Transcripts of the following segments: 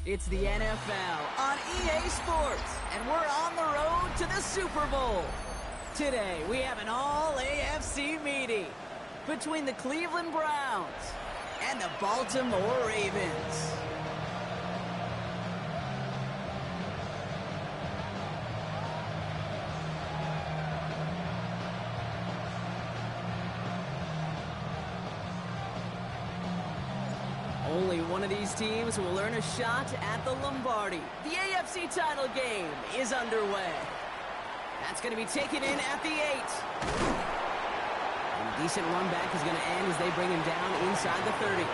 It's the NFL on EA Sports, and we're on the road to the Super Bowl. Today, we have an all-AFC meeting between the Cleveland Browns and the Baltimore Ravens. Only one of these teams will earn a shot at the Lombardi. The AFC title game is underway. That's going to be taken in at the 8. And a decent run back is going to end as they bring him down inside the 30.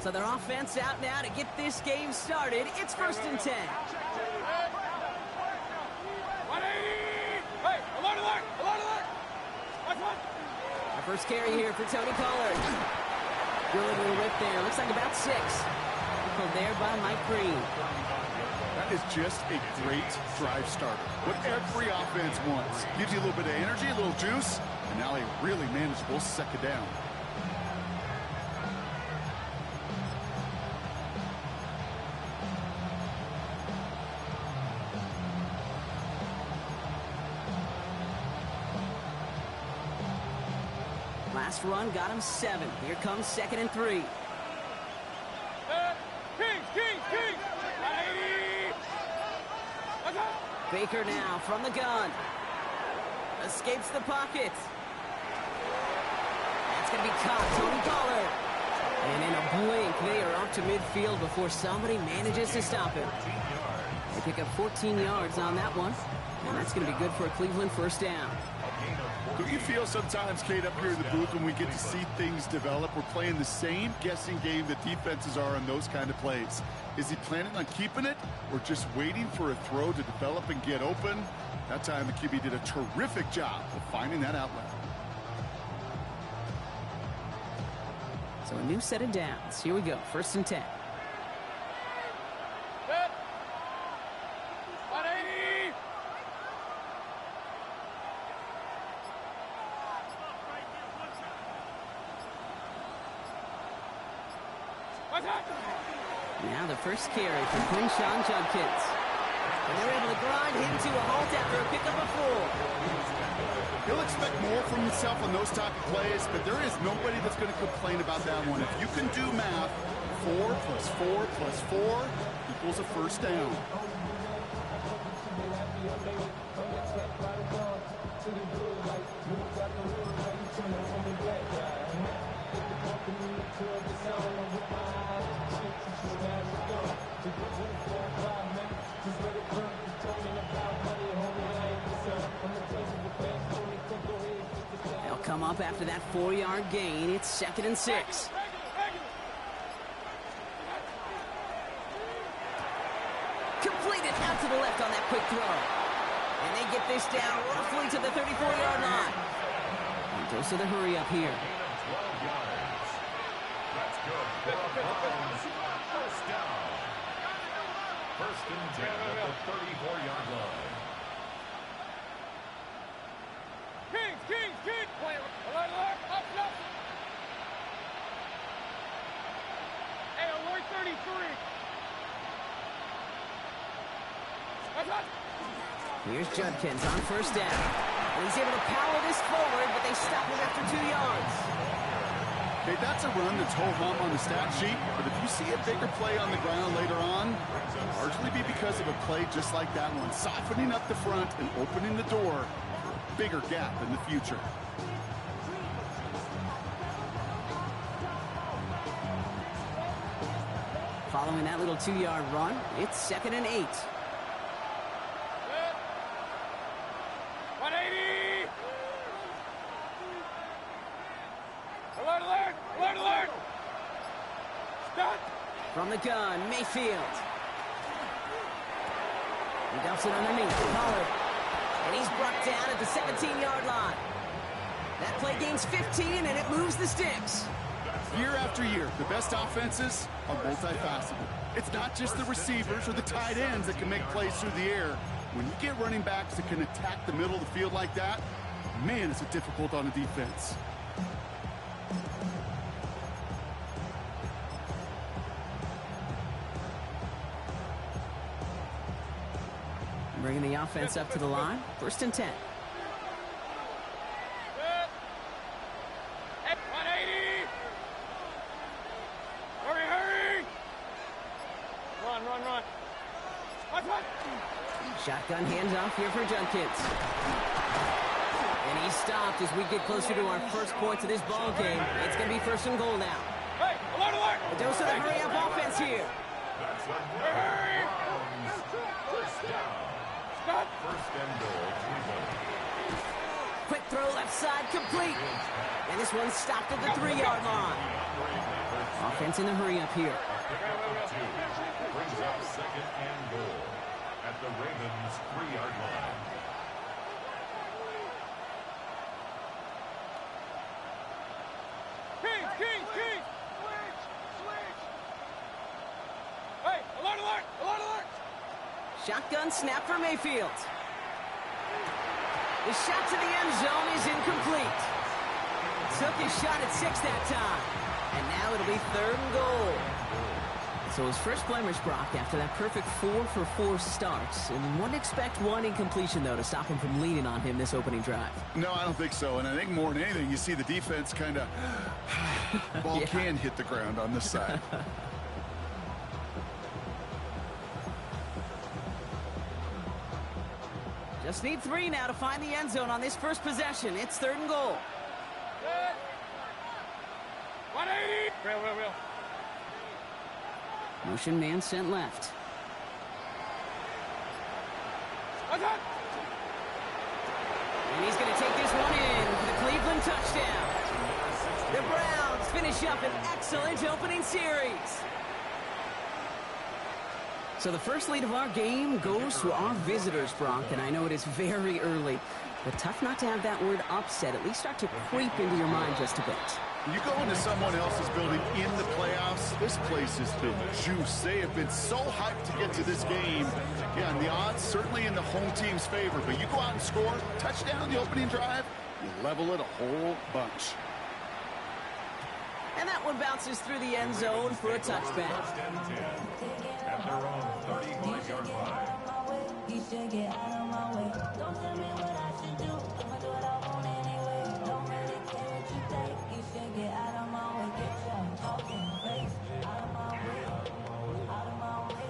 So their offense out now to get this game started. It's 1st and 10. Our first carry here for Tony Pollard. Good little rip there. Looks like about 6. Pulled there by Mike Green. That is just a great drive starter. What every offense wants. Gives you a little bit of energy, a little juice, and now a really manageable second down. Last run got him 7. Here comes 2nd and 3. Baker now from the gun. Escapes the pocket. That's going to be caught. Tony Pollard. And in a blink, they are up to midfield before somebody manages to stop him. They pick up 14 yards on that one. And that's going to be good for a Cleveland first down. Do you feel sometimes, Kate, up here in the booth when we get to see things develop, we're playing the same guessing game that defenses are on those kind of plays? Is he planning on keeping it or just waiting for a throw to develop and get open? That time the QB did a terrific job of finding that outlet. So a new set of downs. Here we go. 1st and 10. Now the first carry for Quinshawn Judkins. And they're able to grind him to a halt after a pickup of 4. He'll expect more from himself on those type of plays, but there is nobody that's going to complain about that one. If you can do math, 4 plus 4 plus 4 equals a first down. They'll come up after that 4-yard gain. It's 2nd and 6. Completed out to the left on that quick throw. And they get this down roughly to the 34-yard line. And goes to the hurry up here. First down. 1st and 10 at the 34-yard line. King! Alert! Up! Hey, alert 33. Here's Judkins on 1st down. And he's able to power this forward, but they stop him after 2 yards. Okay, that's a run that's ho-hum on the stat sheet, but if you see a bigger play on the ground later on, it'll largely be because of a play just like that one, softening up the front and opening the door for a bigger gap in the future. Following that little 2-yard run, it's 2nd and 8. 180! Alert! Stop! From the gun, Mayfield. He dumps it underneath. Pollard. And he's brought down at the 17-yard line. That play gains 15, and it moves the sticks. Year after year, the best offenses are multifaceted. It's not just the receivers or the tight ends that can make plays through the air. When you get running backs that can attack the middle of the field like that, man, is it difficult on a defense. Bringing the offense up to the line. 1st and 10. 180. Hurry. Run. What? Shotgun handoff here for Judkins. And he stopped as we get closer to our first points of this ball game. It's going to be 1st and goal now. Hey, alert! A dose of the hurry-up offense here. Hurry! Stop! 1st and goal, Cleveland. Quick throw left side complete. And this one's stopped at the 3-yard line. Offense in the hurry-up here. Brings up 2nd and goal at the Ravens' 3-yard line. King! Switch! Hey, alert! Shotgun snap for Mayfield. The shot to the end zone is incomplete. Took his shot at 6 that time. And now it'll be 3rd and goal. So his first blemish, Brock, after that perfect 4-for-4 starts. And wouldn't expect one incompletion, though, to stop him from leaning on him this opening drive. No, I don't think so. And I think more than anything, you see the defense kind of ball can hit the ground on this side. Just need 3 now to find the end zone on this first possession. It's 3rd and goal. 180. Real. Motion man sent left. What's up? And he's going to take this one in for the Cleveland touchdown. The Browns finish up an excellent opening series. So the first lead of our game goes to our visitors, Brock, and I know it is very early, but tough not to have that word upset at least start to creep into your mind just a bit. You go into someone else's building in the playoffs, this place has been juice. They have been so hyped to get to this game. Yeah, and the odds certainly in the home team's favor, but you go out and score, touchdown the opening drive, you level it a whole bunch. And that one bounces through the end zone for a touchback. 1st and 10 at their own 35-yard line. You should get out of my way. Don't tell me what I should do. I'ma do what I want anyway. Don't really care what you think. You should get out of my way. Get your talking face out of my way. Out of my way.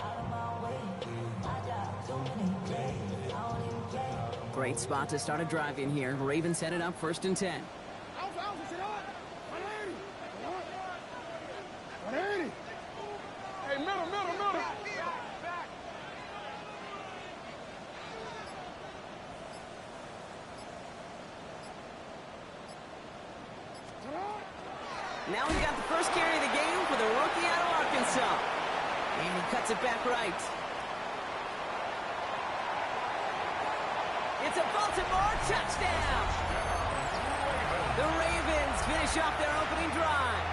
Out of my way. I got too many days. I don't even care. Great spot to start a drive in here. Ravens set it up 1st and 10. Hey, middle. Now we got the first carry of the game for the rookie out of Arkansas. And he cuts it back right. It's a Baltimore touchdown. The Ravens finish off their opening drive.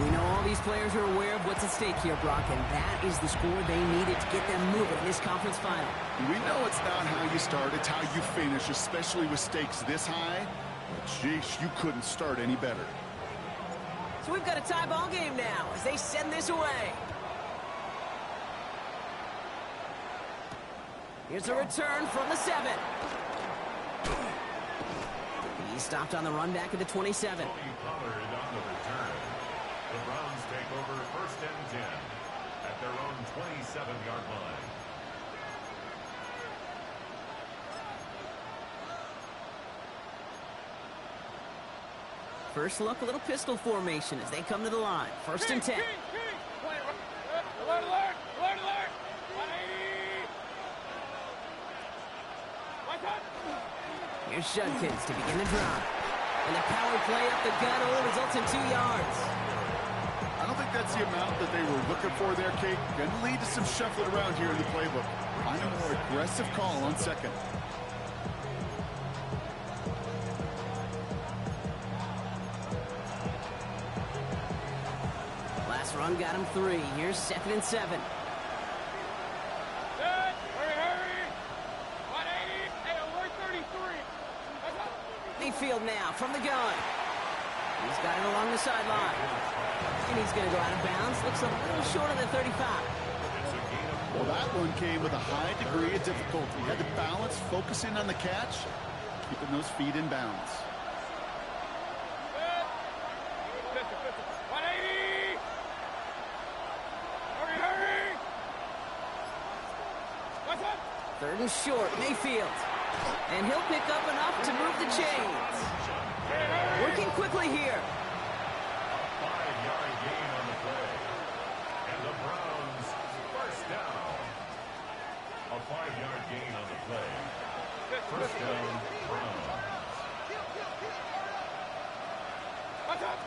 We know all these players are aware of what's at stake here, Brock, and that is the score they needed to get them moving in this conference final. We know it's not how you start, it's how you finish, especially with stakes this high. But geez, you couldn't start any better. So we've got a tie ball game now as they send this away. Here's a return from the 7. He stopped on the run back at the 27. Pollard on the return. The Browns take over 1st and 10 at their own 27-yard line. First look, a little pistol formation as they come to the line. 1st and 10. Alert! 180! Here's Judkins to begin the drive. And the power play up the gut only results in 2 yards. I don't think that's the amount that they were looking for there, Kate. Going to lead to some shuffling around here in the playbook. Find a more aggressive call on 2nd. run got him 3. Here's 2nd and 7. Set. Hurry. 180. Hey, alert 33. Mayfield now from the gun. He's got it along the sideline. And he's going to go out of bounds. Looks a little short of the 35. Well, that one came with a high degree of difficulty. He had to balance, focusing on the catch, keeping those feet in bounds. 180. Hurry. What's up? 3rd and short, Mayfield. And he'll pick up enough to move the chains. Working quickly here. 5-yard gain on the play. And the Browns first down. A 5-yard gain on the play. First down, Browns. What's up?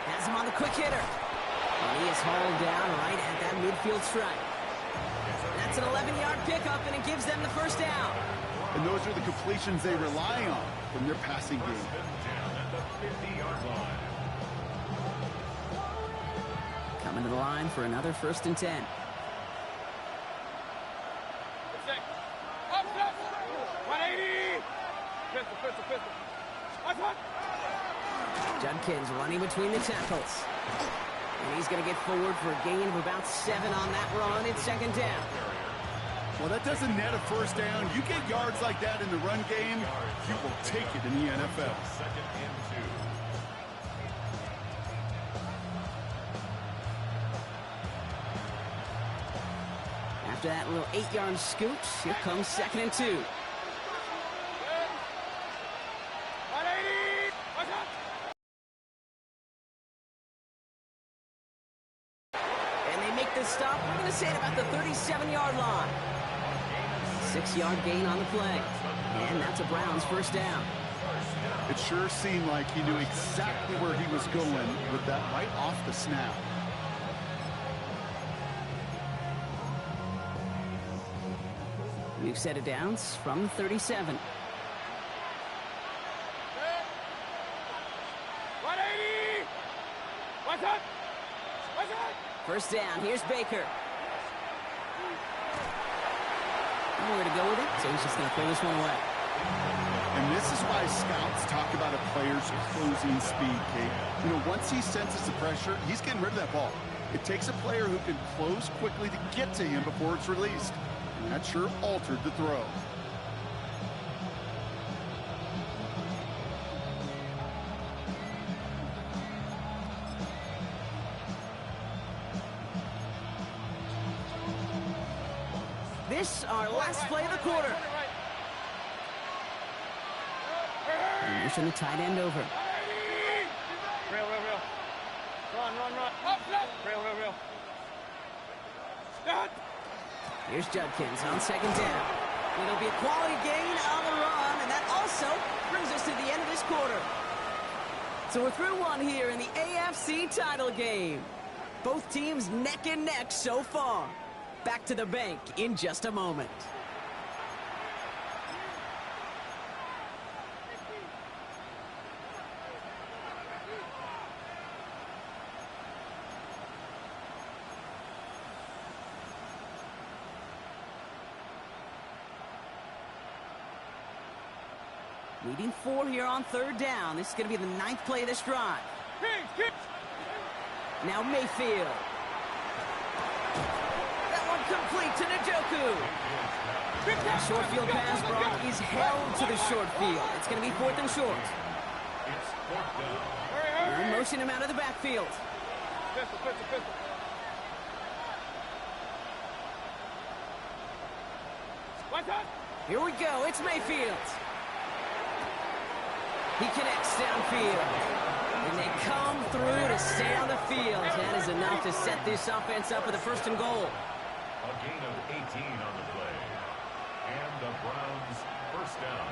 Has him on the quick hitter. And he is hauled down right at that midfield stripe. That's an 11-yard pickup, and it gives them the first down. And those are the completions they rely on from their passing game. First and 10 at the 50-yard line. Coming to the line for another 1st and 10. Up. 180. Pistol. What's up? Judkins running between the tackles. And he's going to get forward for a gain of about 7 on that run. It's 2nd down. Well, that doesn't net a first down. You get yards like that in the run game, you will take it in the NFL. 2nd and 2. After that little 8-yard scoot, here comes 2nd and 2. 180. What's up? And they make this stop, we're going to say at about the 37-yard line. 6-yard gain on the play. And that's a Browns first down. It sure seemed like he knew exactly where he was going with that right off the snap. New set of downs from the 37. 180. What's up? First down, here's Baker. Nowhere to go with it, so he's just going to throw this one away. And this is why scouts talk about a player's closing speed, Kate. You know, once he senses the pressure, he's getting rid of that ball. It takes a player who can close quickly to get to him before it's released. And that sure altered the throw. This, our last play of the quarter. And motion the tight end over. Real. Run. Up. Real. Start. Here's Judkins on 2nd down. It'll be a quality gain on the run, and that also brings us to the end of this quarter. So we're through one here in the AFC title game. Both teams neck and neck so far. Back to the bank in just a moment. Needing 4 here on 3rd down. This is going to be the 9th play of this drive. Now Mayfield. That one complete to Njoku. That short field pass, Brock, is held to the short field. It's going to be 4th and short. It's 4th down. They'll motion him out of the backfield. Pistol. What's up? Here we go. It's Mayfield. He connects downfield. And they come through to stay on the field. That is enough to set this offense up with a 1st and goal. A gain of 18 on the play. And the Browns first down.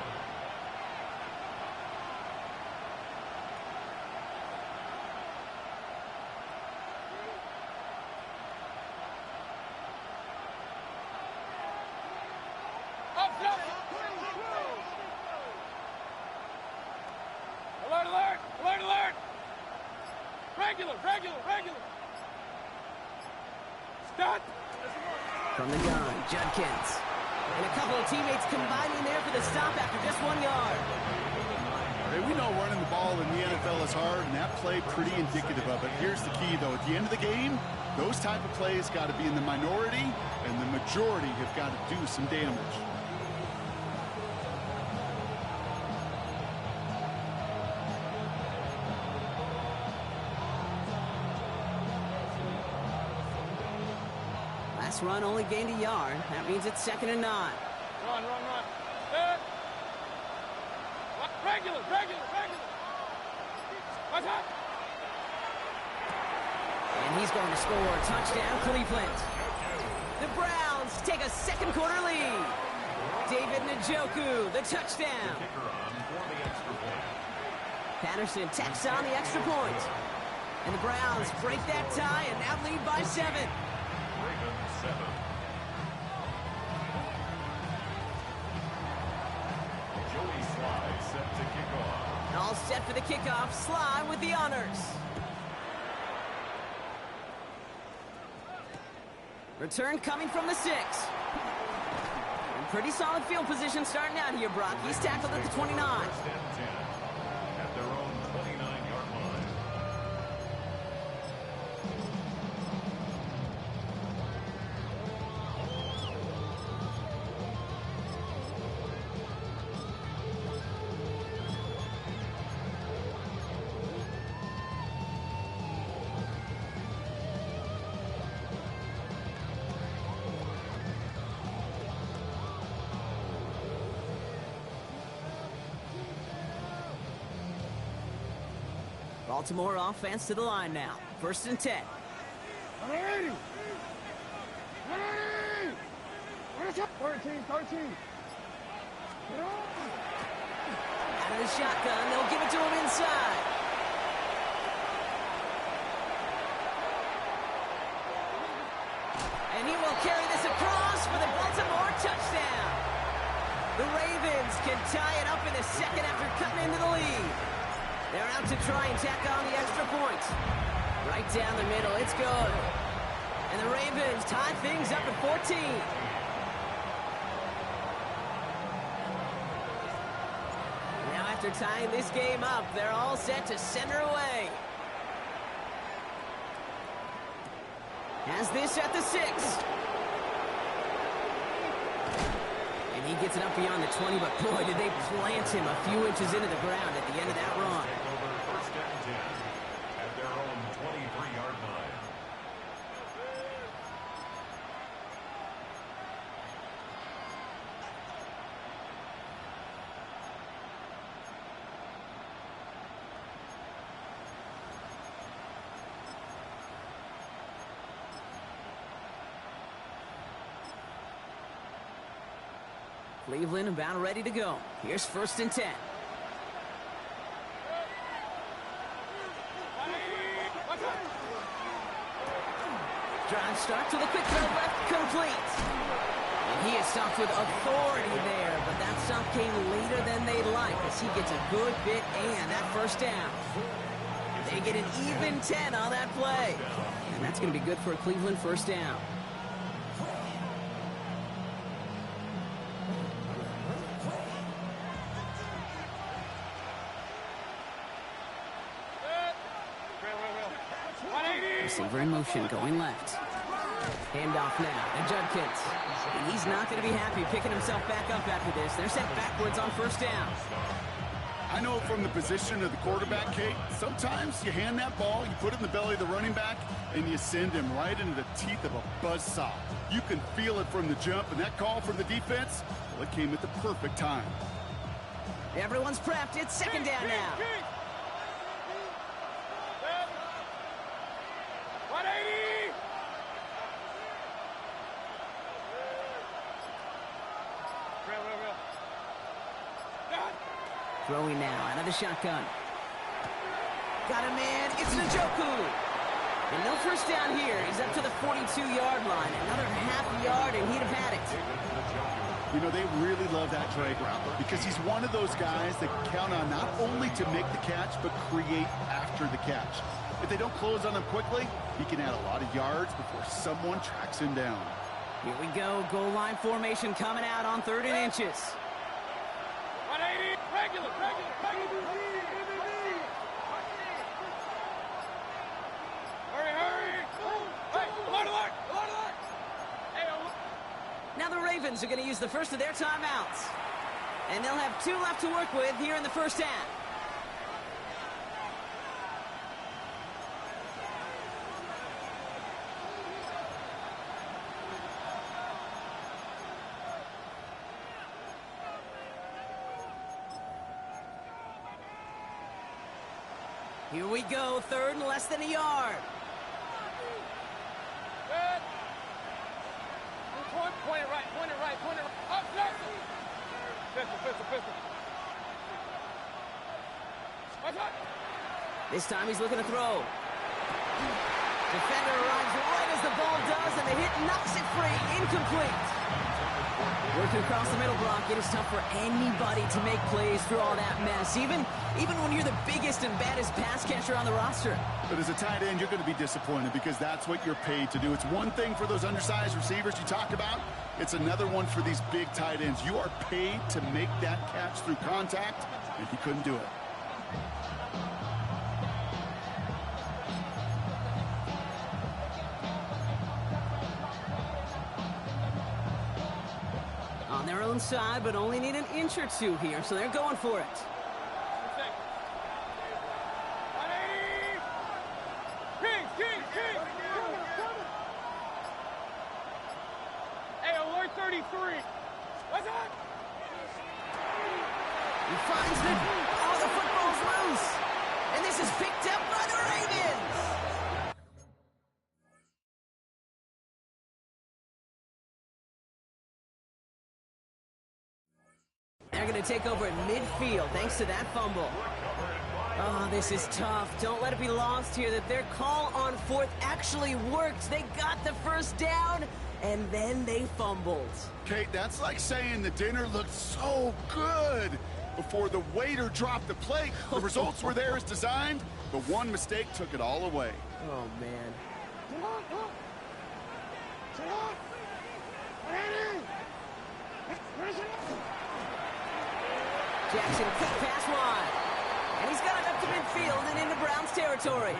Alert! Break! Regular. Stop. From the gun, Judkins. And a couple of teammates combining there for the stop after just 1 yard. Hey, we know running the ball in the NFL is hard, and that play pretty indicative of it. Here's the key, though. At the end of the game, those type of plays got to be in the minority, and the majority have got to do some damage. Last run only gained a yard. That means it's 2nd and 9. Run. Set. Regular. Watch out. And he's going to score. Touchdown, Cleveland. The Browns take a second quarter lead. David Njoku, the touchdown. Patterson tacks on the extra point. And the Browns break that tie and now lead by 7. Ravens 7. Joey Sly set to kick off. All set for the kickoff. Sly with the honors. Return coming from the 6. And pretty solid field position starting out here, Brock. He's tackled at the 29. First and 10 at their own 29-yard line. Baltimore offense to the line now. 1st and 10. 13. Out of the shotgun, they'll give it to him inside. And he will carry this across for the Baltimore touchdown. The Ravens can tie it up in the 2nd after cutting into the lead. They're out to try and tack on the extra point. Right down the middle, it's good. And the Ravens tie things up at 14. Now after tying this game up, they're all set to center away. Has this at the 6. And he gets it up beyond the 20, but boy, did they plant him a few inches into the ground at the end of that run. Over 1st and 10 at their own 23-yard line. Cleveland about ready to go. Here's 1st and 10. Drive starts with a quick throw left, complete. And he is stopped with authority there, but that stop came later than they'd like as he gets a good bit and that 1st down. They get an even 10 on that play. And that's going to be good for a Cleveland 1st down. Receiver in motion, going left. Handoff now to Judkins. And he's not going to be happy picking himself back up after this. They're set backwards on 1st down. I know from the position of the quarterback, Kate, sometimes you hand that ball, you put it in the belly of the running back, and you send him right into the teeth of a buzzsaw. You can feel it from the jump, and that call from the defense, well, it came at the perfect time. Everyone's prepped. It's 2nd down now. 180. Throwing now out of the shotgun. Got a man. It's Njoku. And no 1st down here. He's up to the 42-yard line. Another half yard, and he'd have had it. You know, they really love that drag route because he's one of those guys that count on not only to make the catch, but create after the catch. If they don't close on him quickly, he can add a lot of yards before someone tracks him down. Here we go. Goal line formation coming out on 3rd and inches. 180. Regular. Hurry. Hey, line. Now the Ravens are going to use the first of their timeouts. And they'll have 2 left to work with here in the first half. Here we go, 3rd and less than a yard. Good. Point it right. Up, Pistol. Watch out. This time he's looking to throw. Defender arrives right as the ball does, and the hit knocks it free. Incomplete. Working across the middle block, it is tough for anybody to make plays through all that mess, even when you're the biggest and baddest pass catcher on the roster. But as a tight end, you're going to be disappointed because that's what you're paid to do. It's one thing for those undersized receivers you talk about. It's another one for these big tight ends. You are paid to make that catch through contact, and he couldn't do it. On their own side, but only need an inch or 2 here, so they're going for it. 180. King. Hey, alert 33. What's up? He finds it. Oh, the football's loose. And this is picked up by the Ravens. They're going to take over at midfield thanks to that fumble. Oh, this is tough. Don't let it be lost here that their call on 4th actually worked. They got the first down, and then they fumbled. Kate, that's like saying the dinner looked so good before the waiter dropped the plate. The results were there as designed, but one mistake took it all away. Oh, man. Jackson, quick pass wide. And he's got it up to midfield and into Browns territory.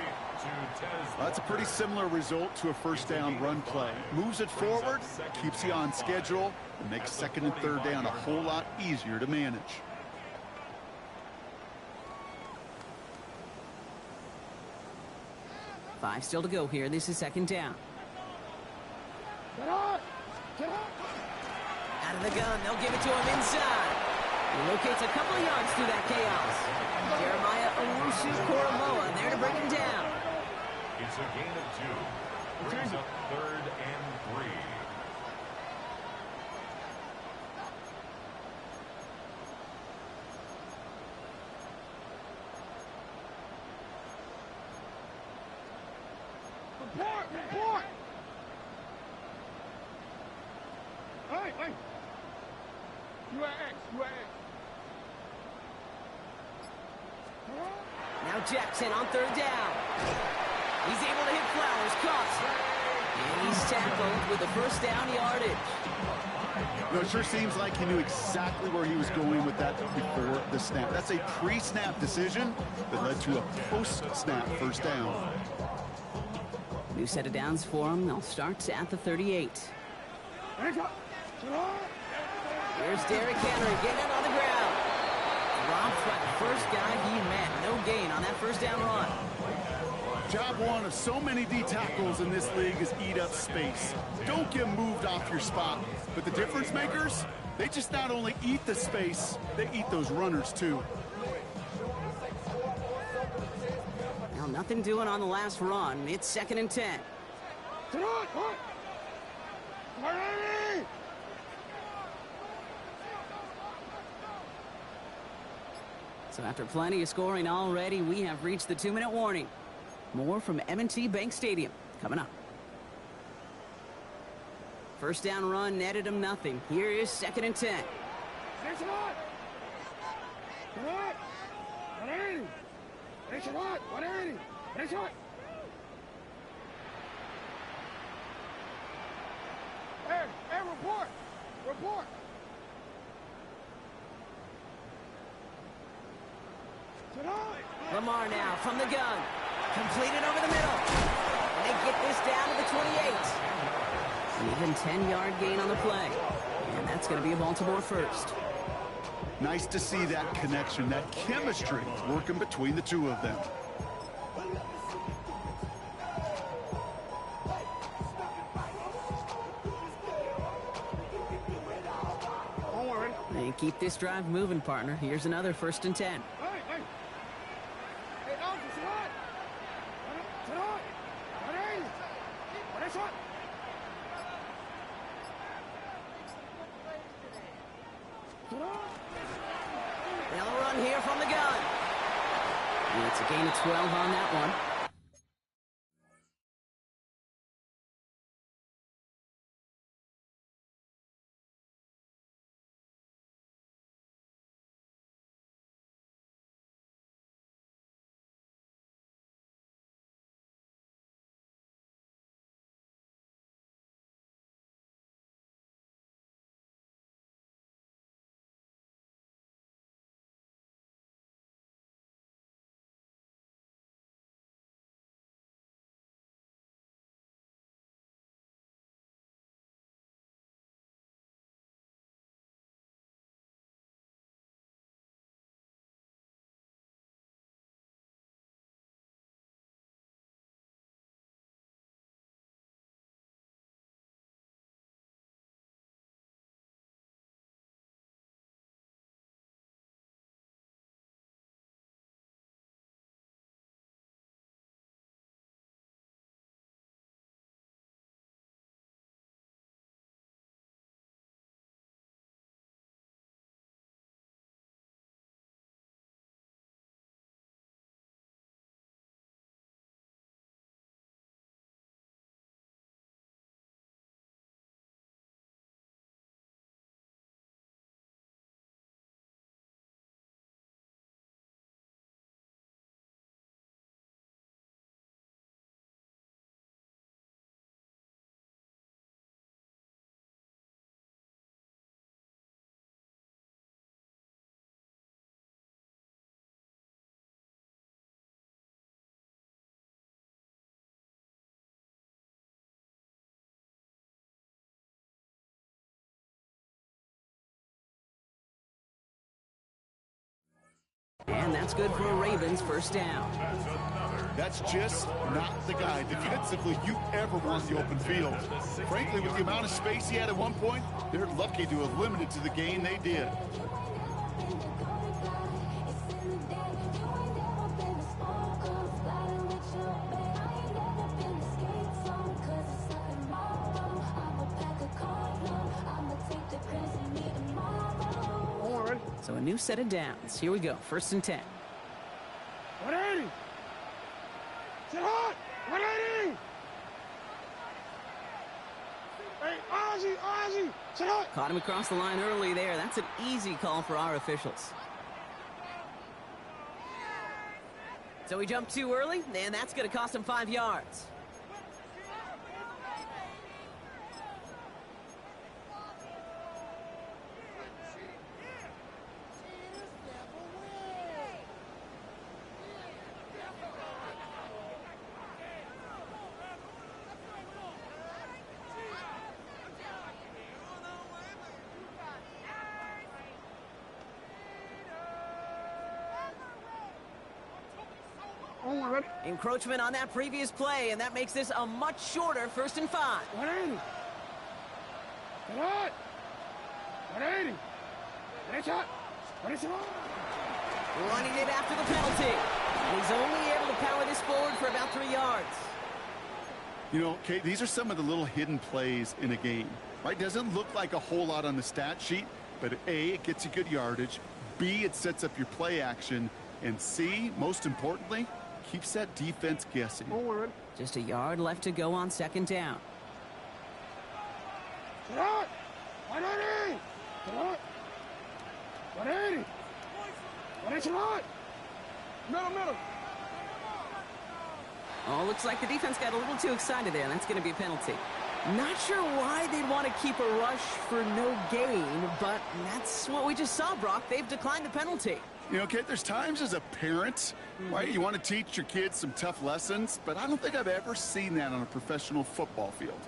Well, that's a pretty similar result to a first down run play. Moves it forward, keeps you on schedule, and makes 2nd and 3rd down a whole lot easier to manage. Five still to go here. This is 2nd down. Out of the gun. They'll give it to him inside. He locates a couple of yards through that chaos. Jeremiah Owusu-Koromoa there to bring him down. It's a gain of 2. Brings up 3rd and 3. Report! Hey! UAX. Now Jackson on 3rd down. He's able to hit Flowers, caught. And he's tackled with the first down yardage. No, it sure seems like he knew exactly where he was going with that before the snap. That's a pre-snap decision that led to a post-snap first down. New set of downs for him. They'll start at the 38. Here's Derrick Henry getting it on the ground. Dropped by the first guy he met. No gain on that first down run. Job one of so many D tackles in this league is eat up space. Don't get moved off your spot. But the difference makers, they just not only eat the space, they eat those runners too. Now nothing doing on the last run. It's 2nd and 10. So after plenty of scoring already, we have reached the 2-minute warning. More from M&T Bank Stadium coming up. First down run netted him nothing. Here is 2nd and 10. Report! Report! Lamar now from the gun. Completed over the middle. And they get this down to the 28. An even 10-yard gain on the play. And that's going to be a Baltimore first. Nice to see that connection, that chemistry working between the two of them. And keep this drive moving, partner. Here's another 1st and 10. Hey, officer, what? They'll run here from the gun. And it's a gain of 12 on that one. And that's good for a Ravens 1st down. That's just not the guy defensively you ever want the open field. Frankly, with the amount of space he had at one point, they're lucky to have limited to the gain they did. So a new set of downs. Here we go. 1st and 10. 180! Sit hot! 180! Hey, Ozzy! Sit hot! Caught him across the line early there. That's an easy call for our officials. So he jumped too early, and that's going to cost him 5 yards. Encroachment on that previous play, and that makes this a much shorter 1st and 5. 180! Sit hot! 180! It's hot! Running it after the penalty. And he's only able to power this forward for about 3 yards. You know, Kate, these are some of the little hidden plays in a game, right? Doesn't look like a whole lot on the stat sheet, but A, it gets you good yardage. B, it sets up your play action. And C, most importantly, keeps that defense guessing. Just a yard left to go on 2nd down. Sit hot! 180! Sit hot! 180! 180! Hot! Middle! Oh, looks like the defense got a little too excited there. That's going to be a penalty. Not sure why they'd want to keep a rush for no gain, but that's what we just saw, Brock. They've declined the penalty. You know, Kate, there's times as a parent, right, you want to teach your kids some tough lessons, but I don't think I've ever seen that on a professional football field.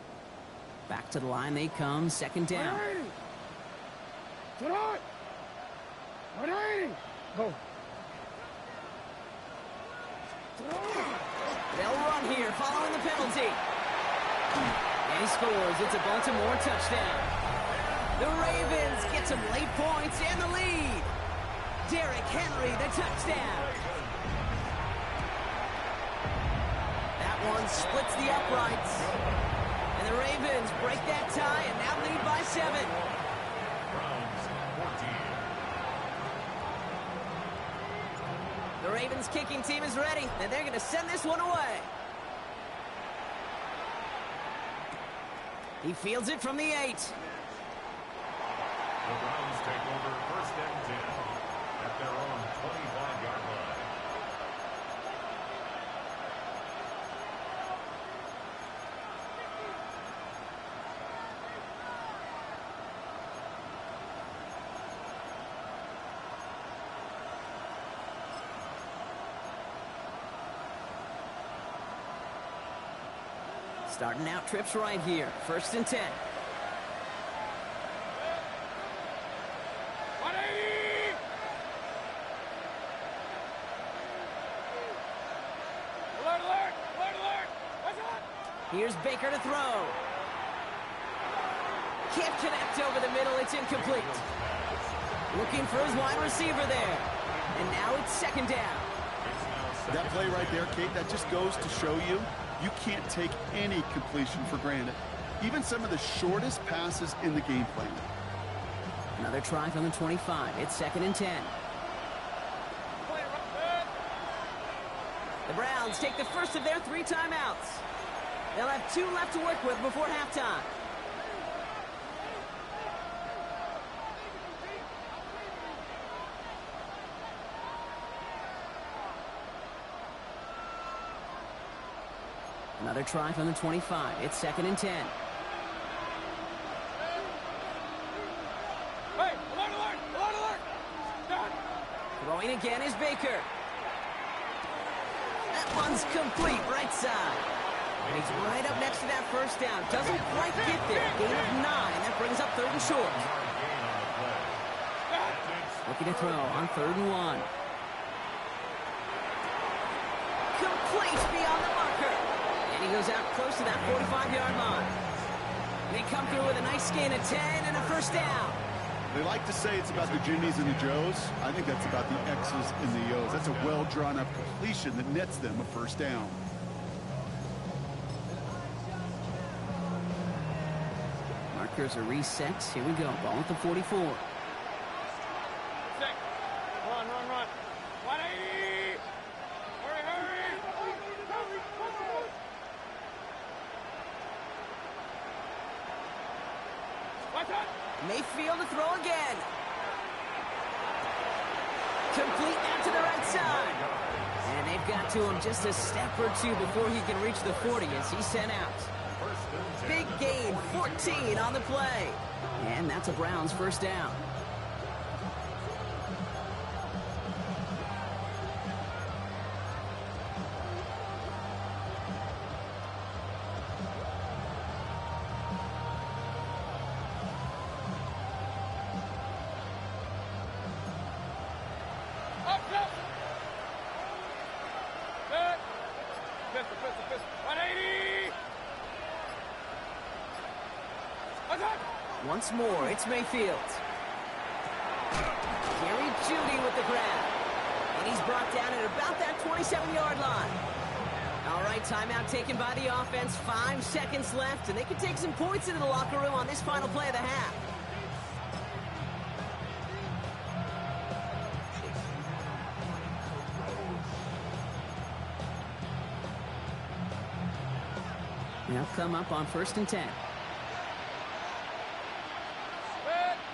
Back to the line they come, second down. 180. Go. They'll run here following the penalty. And he scores. It's a Baltimore touchdown. The Ravens get some late points and the lead. Derrick Henry, the touchdown. That one splits the uprights. And the Ravens break that tie and now lead by 7. Browns 14. The Ravens kicking team is ready, and they're going to send this one away. He fields it from the 8. The Browns take over first and 10 at their own 25-yard line. Starting out trips right here. First and 10. 180. Alert, alert, alert, alert. What's up? Here's Baker to throw. Can't connect over the middle. It's incomplete. Looking for his wide receiver there. And now it's second down. That play right there, Kate, that just goes to show you can't take any completion for granted. Even some of the shortest passes in the game plan. Another try from the 25. It's second and 10. The Browns take the first of their 3 timeouts. They'll have 2 left to work with before halftime. Another try from the 25. It's second and 10. Hey, alert, alert, alert, alert. Done. Throwing again is Baker. That one's complete, right side. And he's right up next to that first down. Doesn't quite get there. Gain of 9. That brings up third and short. Looking to throw on third and 1. Complete beyond the marker. And he goes out close to that 45-yard line. They come through with a nice gain of 10 and a first down. They like to say it's about the Jimmies and the Joes. I think that's about the X's and the O's. That's a well-drawn-up completion that nets them a first down. Markers are reset. Here we go. Ball at the 44. Run, run, run. 180. Hurry, hurry. Watch out. Mayfield to throw again. Complete out to the right side. And they've got to him just a step or 2 before he can reach the 40 as he's sent out. Big gain, 14 on the play. And that's a Browns first down. Up, up. Good. Pistol, pistol, pistol. 180. Watch out. Once more, it's Mayfield. Jerry Jeudy with the grab. And he's brought down at about that 27-yard line. All right, timeout taken by the offense. 5 seconds left, and they can take some points into the locker room on this final play of the half. They'll come up on first and 10.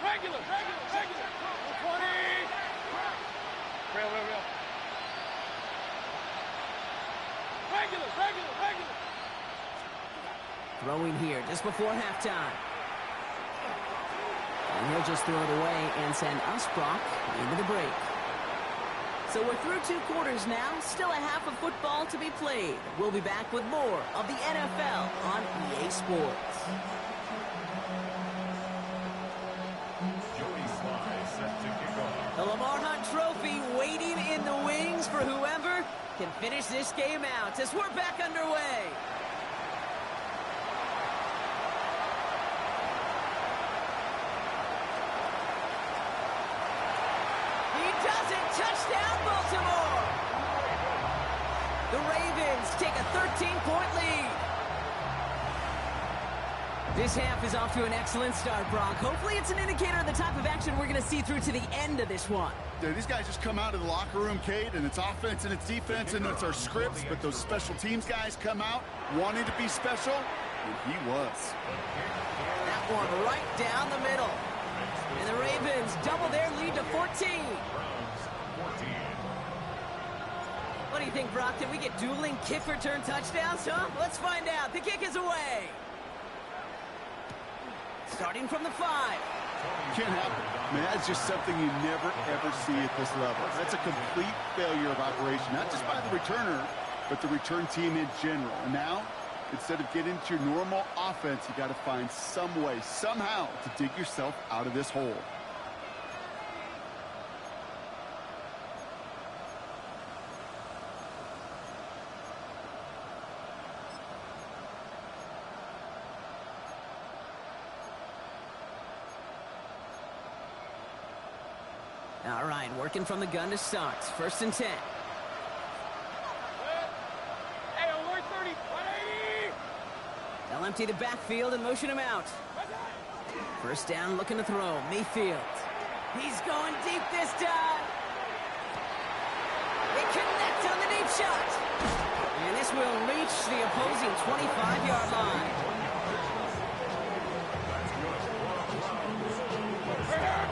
Regular, regular, regular. 20. Real, real, real. Regular, regular, regular. Throwing here just before halftime. And he'll just throw it away and send us, Brock, into the break. So we're through 2 quarters now. Still a half of football to be played. We'll be back with more of the NFL on EA Sports. The Lamar Hunt Trophy waiting in the wings for whoever can finish this game out as we're back underway. He does it! Touchdown, Baltimore! The Ravens take a 13-point lead. This half is off to an excellent start, Brock. Hopefully it's an indicator of the type of action we're going to see through to the end of this one. Dude, these guys just come out of the locker room, Kate, and it's offense and it's defense and it's our scripts, but those special teams guys come out wanting to be special, and he was. That one right down the middle. And the Ravens double their lead to 14. What do you think, Brock? Can we get dueling kick return touchdowns, huh? Let's find out. The kick is away. Starting from the 5. Can't happen. I mean, that's just something you never, ever see at this level. That's a complete failure of operation, not just by the returner, but the return team in general. And now, instead of getting into your normal offense, you got to find some way, somehow, to dig yourself out of this hole. All right, working from the gun to start. 1st and 10. Hey, alert 30, 180! They'll empty the backfield and motion him out. 1st down, looking to throw. Mayfield. He's going deep this time. They connect on the deep shot. And this will reach the opposing 25-yard line.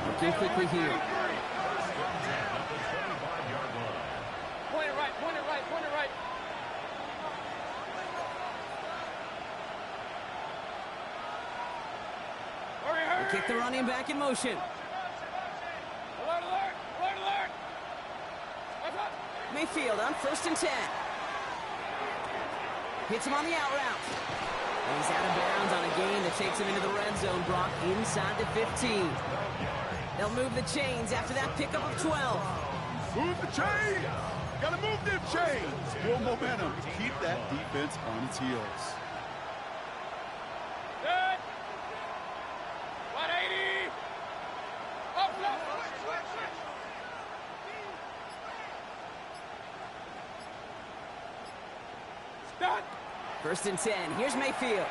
Looking quickly here. Point it right. We'll kick the running back in motion. Alert! Mayfield on 1st and 10. Hits him on the out route. And he's out of bounds on a gain that takes him into the red zone, Brock, inside the 15. They'll move the chains after that pickup of 12. Move the chains! Gotta move them chains! Build momentum. Keep that defense on its heels. Good! 180! Up! Stop! 1st and 10. Here's Mayfield.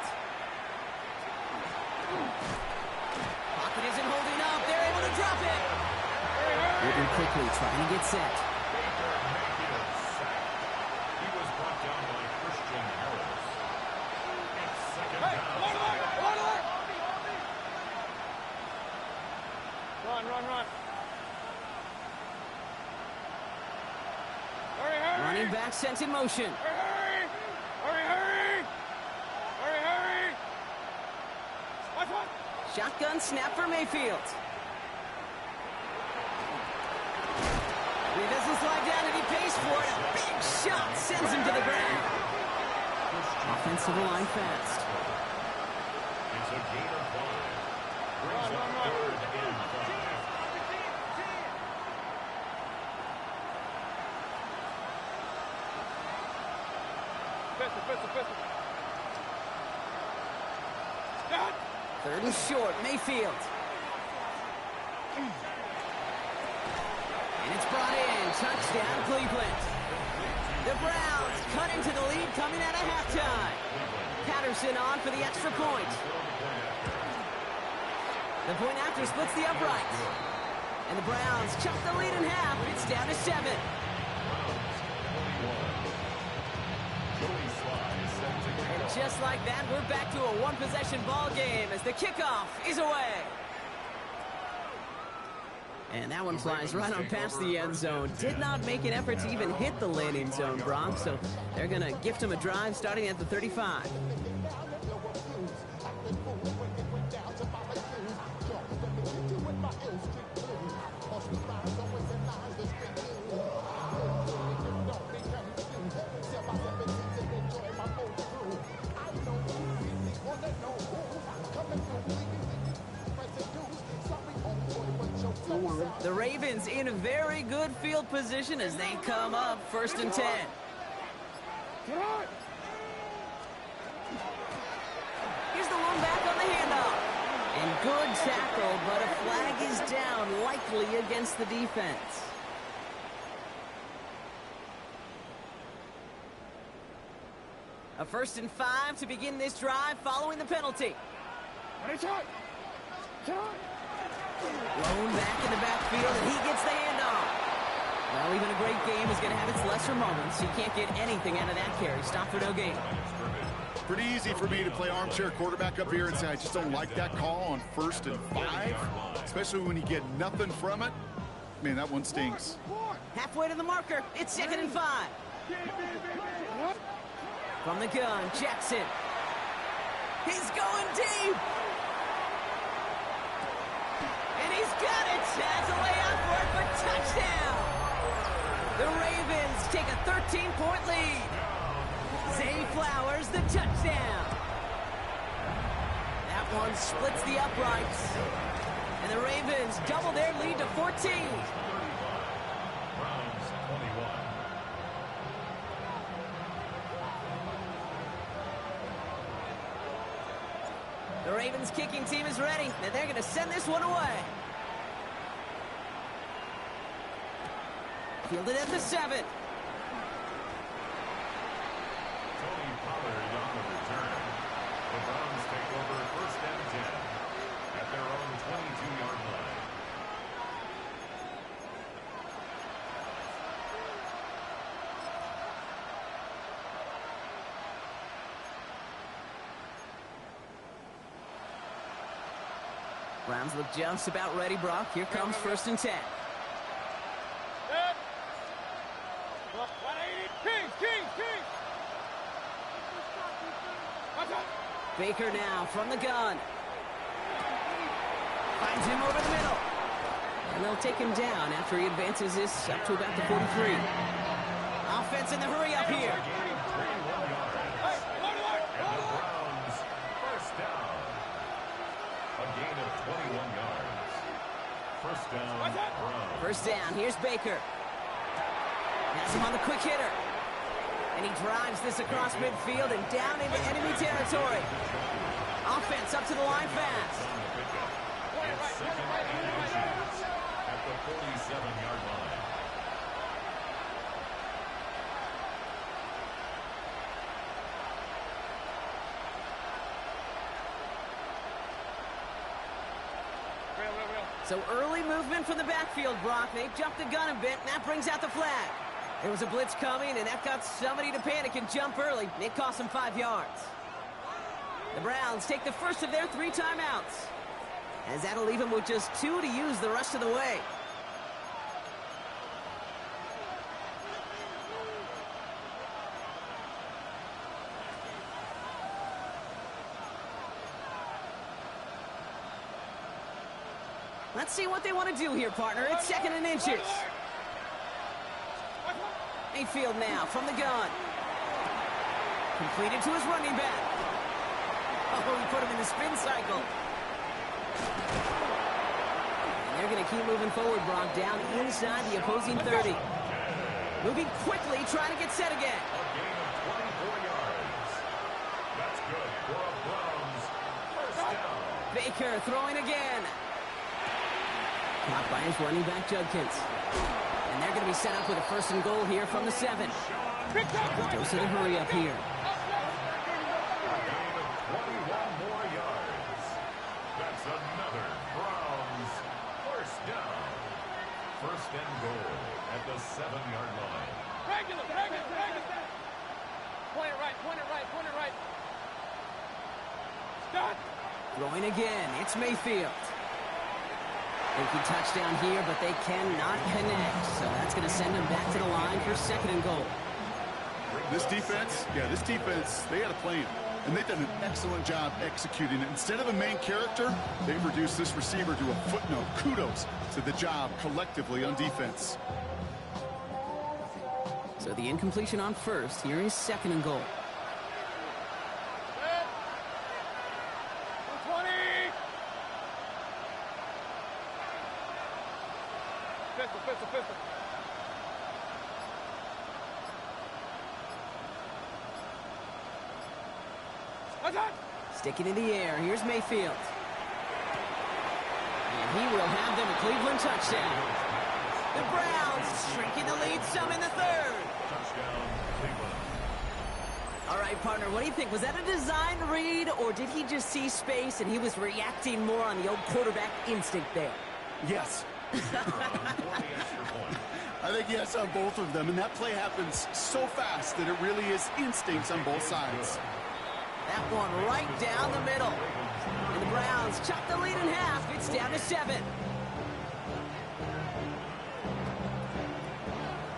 Pocket isn't holding up. They're able to drop it. Moving quickly, trying to get set. He was brought down by Christian Harris. It's second Hey, down. alert! Run. Hurry! Running back sent in motion. Hurry! Watch! Shotgun snap for Mayfield. He doesn't slide down and he pays for it. A big shot sends him to the ground. Offensive line fast. It's a gain of 5. Brings up 3rd and 5. Pistol. Stop! 3rd and short, Mayfield. And it's brought in. Touchdown, Cleveland. The Browns cut into the lead coming out of halftime. Patterson on for the extra point. The point after splits the upright. And the Browns chop the lead in half. It's down to 7. And just like that, we're back to a one-possession ball game as the kickoff is away. And that one flies right on past the end zone. Did not make an effort to even hit the landing zone, Brock. So they're going to gift him a drive starting at the 35. The Ravens in a very good field position as they come up 1st and 10. Here's the one back on the handoff. And good tackle, but a flag is down, likely against the defense. A 1st and 5 to begin this drive following the penalty. Blown back in the backfield, and he gets the handoff. Well, even a great game is going to have its lesser moments. You can't get anything out of that carry. Stop for no gain. Pretty easy for me to play armchair quarterback up here and say I just don't like that call on 1st and 5, especially when you get nothing from it. Man, that one stings. Halfway to the marker. It's 2nd and 5. From the gun, Jackson. He's going deep. And he's got it. Has a layout for it, but touchdown. The Ravens take a 13-point lead. Zay Flowers, the touchdown. That one splits the uprights. And the Ravens double their lead to 14. Browns 21. The Ravens kicking team is ready, and they're going to send this one away. Fielded at the 7. Tony Pollard on the return. The Browns take over 1st and 10 at their own 22-yard line. Browns look just about ready, Brock. Here comes 1st and 10. Kings! Baker now from the gun. Finds him over the middle. And they'll take him down after he advances this up to about the 43. Offense in the hurry up here. And the Browns 1st down. A gain of 21 yards. 1st down, Browns. 1st down. Here's Baker. Has him on the quick hitter. And he drives this across midfield and down into enemy territory. Offense up to the line fast. At the 47-yard line. So early movement from the backfield, Brock. They jumped the gun a bit, and that brings out the flag. There was a blitz coming, and that got somebody to panic and jump early. It cost them 5 yards. The Browns take the first of their 3 timeouts, as that'll leave them with just 2 to use the rest of the way. Let's see what they want to do here, partner. It's 2nd and inches. Mayfield now from the gun. Completed to his running back. Oh, he put him in the spin cycle. And they're going to keep moving forward, Brock, down inside the opposing 30. Moving quickly, trying to get set again. A gain of 24 yards. That's good for a Browns 1st down. Baker throwing again. Caught by his running back, Judkins. And they're going to be set up with a 1st and goal here from the 7. Goes to the hurry up here. A gain of 21 more yards. That's another Browns 1st down. 1st and goal at the 7-yard line. Regular. Point it right. Stop. Throwing again. It's Mayfield. Thinking touchdown here, but they cannot connect. So that's going to send them back to the line for 2nd and goal. This defense, they had a plan. And they've done an excellent job executing it. Instead of a main character, they've reduced this receiver to a footnote. Kudos to the job collectively on defense. So the incompletion on 1st. Here is 2nd and goal. 20. Pistol, pistol, pistol. What's that? Sticking in the air. Here's Mayfield. And he will have them a Cleveland touchdown. The Browns shrinking the lead some in the third. Touchdown, Cleveland. All right, partner, what do you think? Was that a design read, or did he just see space and he was reacting more on the old quarterback instinct there? Yes. For the extra point. I think yes on both of them, and that play happens so fast that it really is instincts on both sides. That one right down the middle. And the Browns chop the lead in half. It's down to 7.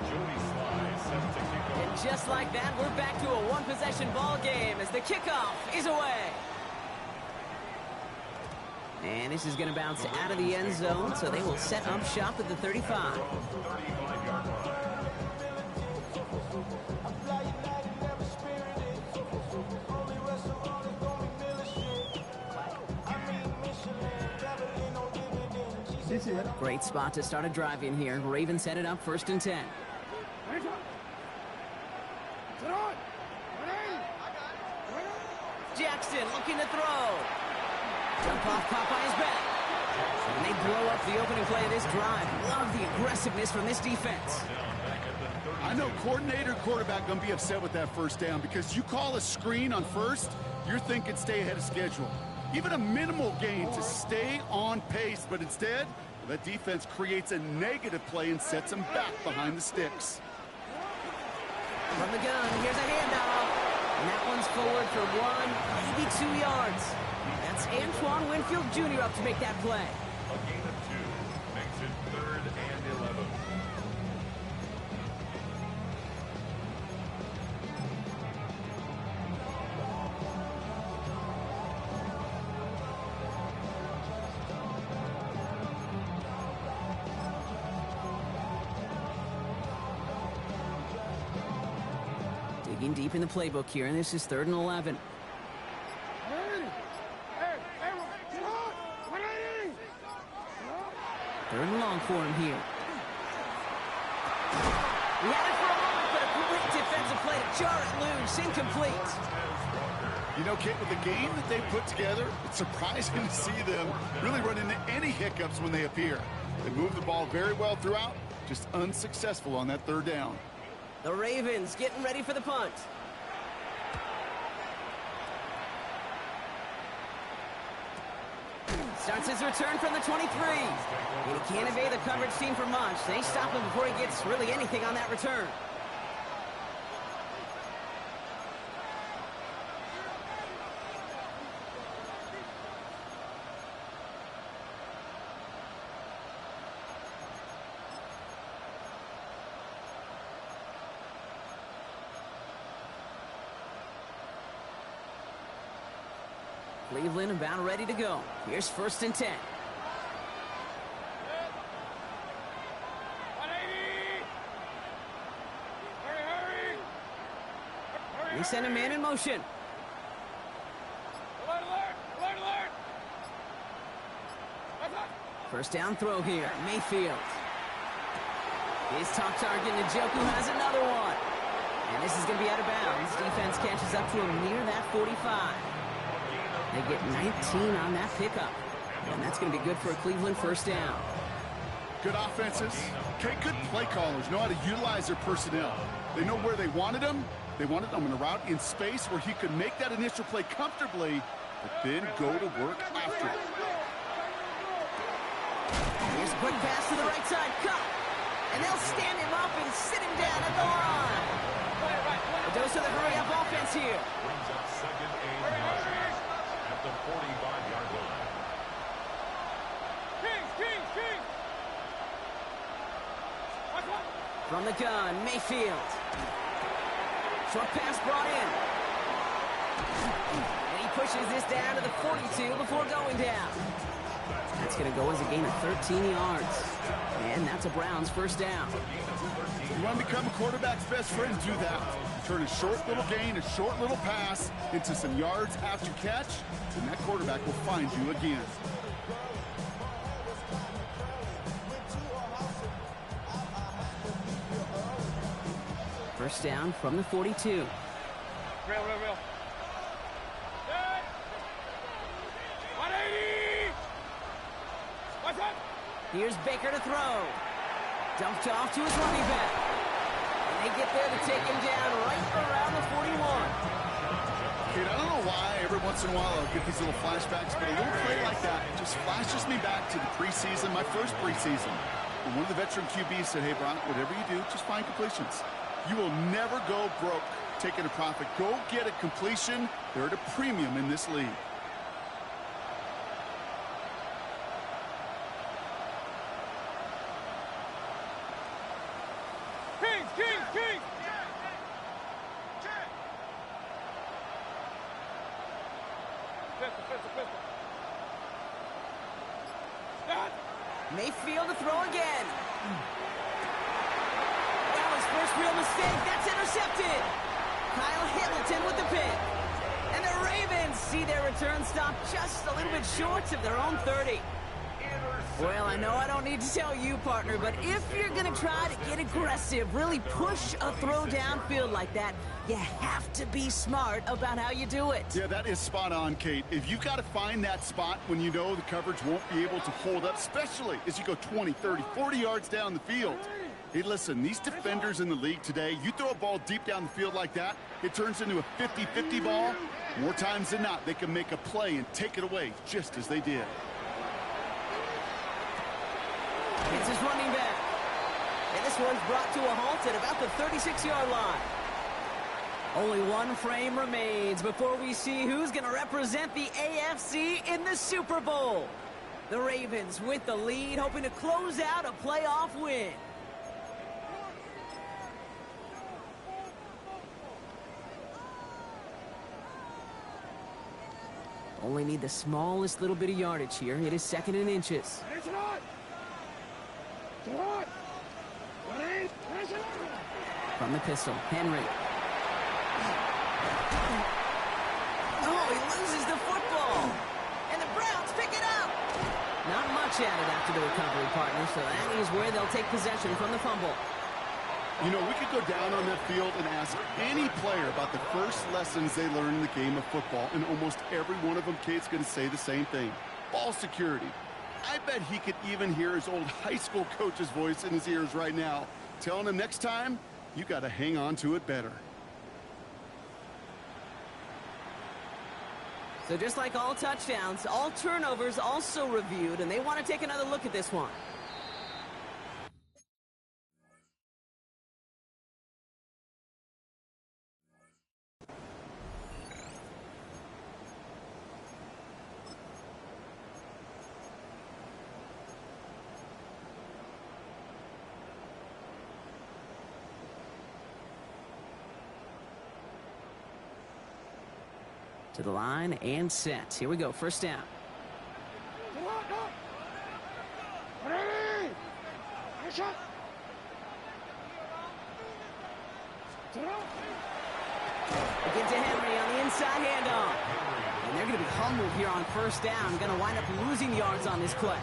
Jody Sly set to kick And off. just like that, we're back to a one-possession ball game as the kickoff is away. And this is going to bounce out of the end zone, so they will set up shop at the 35. 35-yard line. Great spot to start a drive in here. Ravens set it up 1st and 10. Sit on. Jackson looking to throw. Jump off Popeye's back. And they blow up the opening play of this drive. Love the aggressiveness from this defense. I know coordinator quarterback going to be upset with that first down because you call a screen on first, you're thinking stay ahead of schedule. Even a minimal gain to stay on pace, but instead, that defense creates a negative play and sets them back behind the sticks. From the gun, here's a handoff. And that one's forward for 1, maybe 2 yards. That's Antoine Winfield Jr. up to make that play. A gain of 2 makes it 3rd and 11. Digging deep in the playbook here, and this is 3rd and 11. Third and long for him here. He had it for a moment, but a great defensive play to jar it loose. Incomplete. You know, Kate, with the game that they put together, it's surprising to see them really run into any hiccups when they appear. They move the ball very well throughout, just unsuccessful on that 3rd down. The Ravens getting ready for the punt. Starts his return from the 23. And he can't evade the coverage team for much. They stop him before he gets really anything on that return. Cleveland about ready to go. Here's 1st and 10. 180. Hurry. They send a man in motion. Alert. What's up? First down throw here. Mayfield. His top target, Njoku, has another one. And this is going to be out of bounds. Defense catches up to him near that 45. They get 19 on that pickup. And that's going to be good for a Cleveland 1st down. Good offenses. Okay, good play callers know how to utilize their personnel. They know where they wanted them. They wanted them in a route in space where he could make that initial play comfortably, but then go to work after it. Here's a quick pass to the right side. Cut. And they'll stand him up and sit him down at the line. A dose of the hurry-up offense here. Brings up 2nd and 9 at the 45-yard line. King. What's up? From the gun, Mayfield. Short pass brought in. And he pushes this down to the 42 before going down. That's going to go as a gain of 13 yards. And that's a Browns 1st down. You want to become a quarterback's best friend, do that. Turn a short little gain, a short little pass into some yards after catch, and that quarterback will find you again. First down from the 42. Real. Set. 180. What's up? Here's Baker to throw. Dumped off to his running back. And they get there to take him down right around the 41. Kate, I don't know why every once in a while I'll get these little flashbacks, but a little play like that just flashes me back to the preseason, my first preseason. And one of the veteran QBs said, hey, Brock, whatever you do, just find completions. You will never go broke taking a profit. Go get a completion. They're at a premium in this league. King! Pistol. Stop! Mayfield to throw again. That was first real mistake. That's intercepted. Kyle Hamilton with the pick. And the Ravens see their return stop just a little bit short of their own 30. Well, I know I don't need to tell you, partner, but if you're going to try to get aggressive, really push a throw downfield like that, you have to be smart about how you do it. Yeah, that is spot on, Kate. If you've got to find that spot when you know the coverage won't be able to hold up, especially as you go 20, 30, 40 yards down the field. Hey, listen, these defenders in the league today, you throw a ball deep down the field like that, it turns into a 50-50 ball. More times than not, they can make a play and take it away just as they did. It's his running back. And this one's brought to a halt at about the 36-yard line. Only one frame remains before we see who's going to represent the AFC in the Super Bowl. The Ravens with the lead, hoping to close out a playoff win. Only need the smallest little bit of yardage here. It is second and inches. From the pistol, Henry. Oh, he loses the football. And the Browns pick it up. Not much added after the recovery, partner, so that is where they'll take possession from the fumble. You know, we could go down on that field and ask any player about the first lessons they learned in the game of football, and almost every one of them, Kate's going to say the same thing. Ball security. I bet he could even hear his old high school coach's voice in his ears right now, telling him next time, you got to hang on to it better. So just like all touchdowns, all turnovers also reviewed, and they want to take another look at this one. To the line and set. Here we go. First down. Get to Henry on the inside handoff. And they're going to be humbled here on first down. Going to wind up losing yards on this play.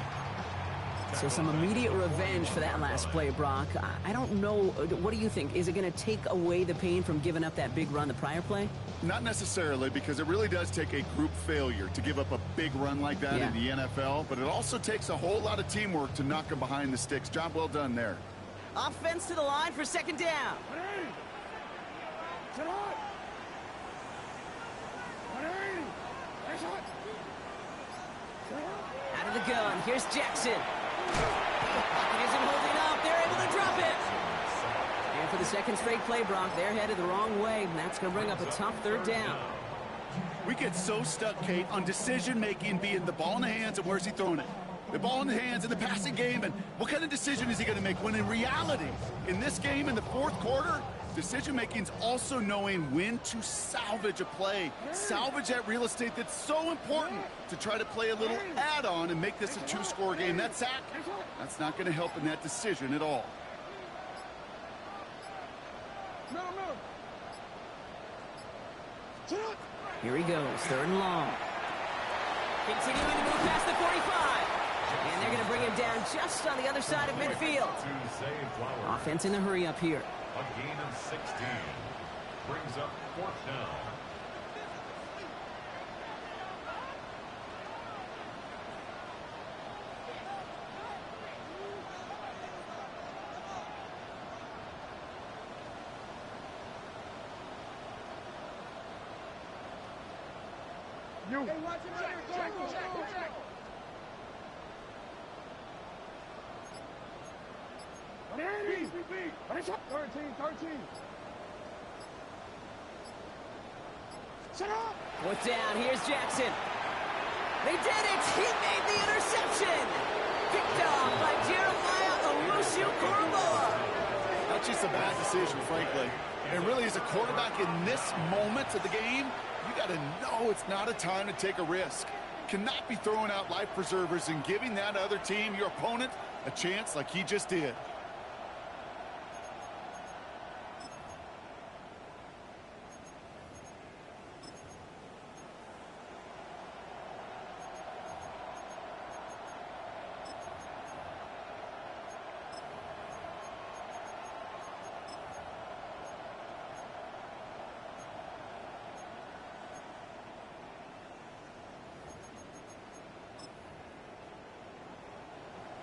So some immediate revenge for that last play, Brock. I don't know. What do you think? Is it going to take away the pain from giving up that big run the prior play? Not necessarily, because it really does take a group failure to give up a big run like that in the NFL. But it also takes a whole lot of teamwork to knock them behind the sticks. Job well done there. Offense to the line for second down. Out of the gun. Here's Jackson. Pocket isn't holding up. They're able to drop it. And for the second straight play, Brock, they're headed the wrong way. And that's going to bring up a tough third down. We get so stuck, Kate, on decision-making being the ball in the hands and where's he throwing it. The ball in the hands in the passing game, and what kind of decision is he going to make? When in reality, in this game, in the fourth quarter, decision-making is also knowing when to salvage a play. Salvage that real estate that's so important to try to play a little add-on and make this a two-score game. That sack, that's not going to help in that decision at all. Here he goes, third and long. Continuing to move past the 45. And they're going to bring him down just on the other side of midfield. Offense in the hurry up here. A gain of 16. Brings up 4th down. You. Hey, watch it out here. Check. 13. Shut up. Fourth down. Here's Jackson. They did it. He made the interception. Picked off by Jeremiah Owusu-Koramoah. That's just a bad decision, frankly. And really, as a quarterback in this moment of the game, you got to know it's not a time to take a risk. Cannot be throwing out life preservers and giving that other team, your opponent, a chance like he just did.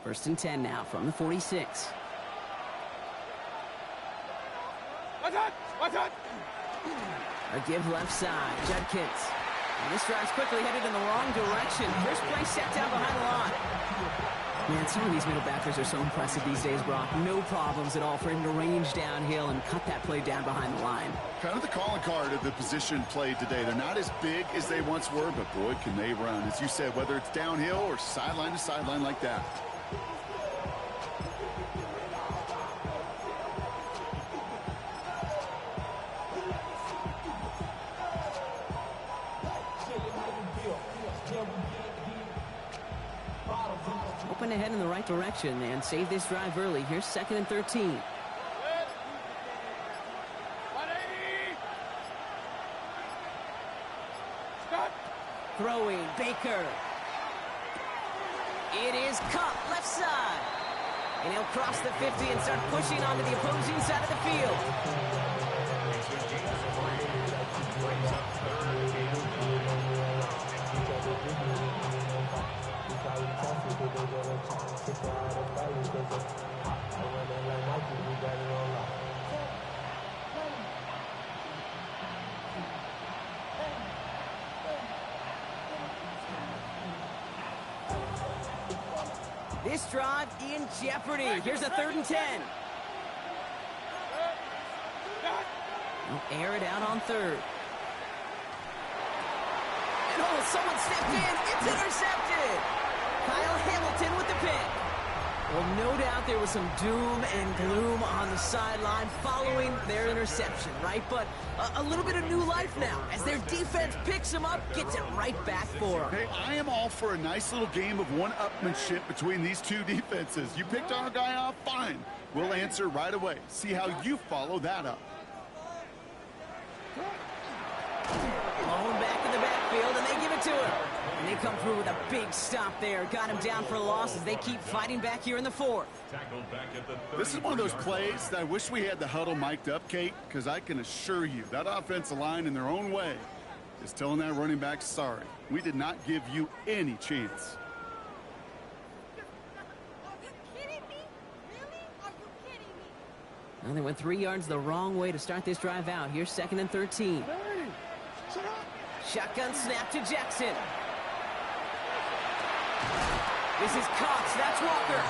First and 10 now from the 46. What's up? A give left side. Judkins. And this drive's quickly headed in the wrong direction. First play set down behind the line. Man, some of these middle backers are so impressive these days, Brock. No problems at all for him to range downhill and cut that play down behind the line. Kind of the calling card of the position played today. They're not as big as they once were, but boy, can they run. As you said, whether it's downhill or sideline to sideline like that. Open ahead in the right direction and save this drive early. Here's 2nd and 13. 180. Stop. Throwing, Baker. It is Cup, left side. And he'll cross the 50 and start pushing onto the opposing side of the field. This drive in jeopardy. Here's a 3rd and 10. He'll air it out on 3rd. And oh, someone stepped in. It's intercepted. Kyle Hamilton with the pick. Well, no doubt there was some doom and gloom on the sideline following their interception, right? But a little bit of new life now as their defense picks them up, gets it right back for them. Hey, I am all for a nice little game of one-upmanship between these two defenses. You picked our guy off, fine. We'll answer right away. See how you follow that up. Blown back in the backfield, and they give it to him. And they come through with a big stop there. Got him down for a loss as they keep fighting back here in the 4th. This is one of those plays that I wish we had the huddle mic'd up, Kate, because I can assure you that offensive line in their own way is telling that running back, sorry, we did not give you any chance. Well, they went 3 yards the wrong way to start this drive out. Here's 2nd and 13. Shotgun snap to Jackson. This is Cox. That's Walker.